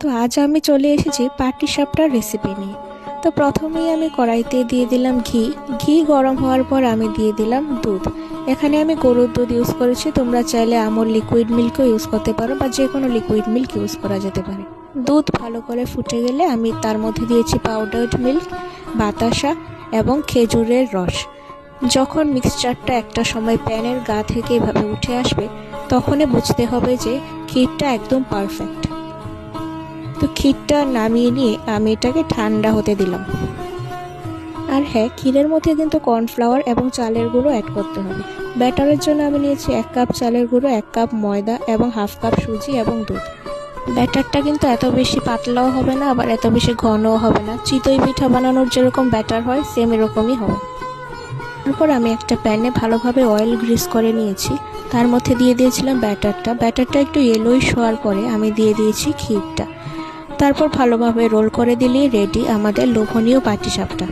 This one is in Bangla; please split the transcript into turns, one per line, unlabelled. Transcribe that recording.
তো আজ আমি চলে এসেছি পাটিসাপটার রেসিপি নিয়ে। তো প্রথমেই আমি কড়াইতে দিয়ে দিলাম ঘি। ঘি গরম হওয়ার পর আমি দিয়ে দিলাম দুধ। এখানে আমি গরুর দুধ ইউজ করেছি, তোমরা চাইলে আমুল লিকুইড মিল্কও ইউজ করতে পারো বা যে কোনো লিকুইড মিল্ক ইউজ করা যেতে পারে। দুধ ভালো করে ফুটে গেলে আমি তার মধ্যে দিয়েছি পাউডার্ড মিল্ক, বাতাসা এবং খেজুরের রস। যখন মিক্সচারটা একটা সময় প্যানের গা থেকে এভাবে উঠে আসবে, তখনই বুঝতে হবে যে ক্ষীরটা একদম পারফেক্ট। তো ক্ষীরটা নামিয়ে নিয়ে আমি এটাকে ঠান্ডা হতে দিলাম। আর হ্যাঁ, ক্ষীরের মধ্যে কিন্তু কর্নফ্লাওয়ার এবং চালের গুঁড়ো অ্যাড করতে হবে। ব্যাটারের জন্য আমি নিয়েছি 1 কাপ চালের গুঁড়ো, 1 কাপ ময়দা এবং হাফ কাপ সুজি এবং দুধ। ব্যাটারটা কিন্তু এত বেশি পাতলাও হবে না, আবার এত বেশি ঘনও হবে না। চিতই পিঠা বানানোর যেরকম ব্যাটার হয় সেম এরকমই হবে। তারপর আমি একটা প্যানে ভালোভাবে অয়েল গ্রিস করে নিয়েছি। তার মধ্যে দিয়ে দিয়েছিলাম ব্যাটারটা একটু ইয়েলোইশ হওয়ার পরে আমি দিয়ে দিয়েছি ক্ষীরটা। তারপর ভালোভাবে রোল করে দিলেই রেডি আমাদের লোভনীয় পাটিসাপটা।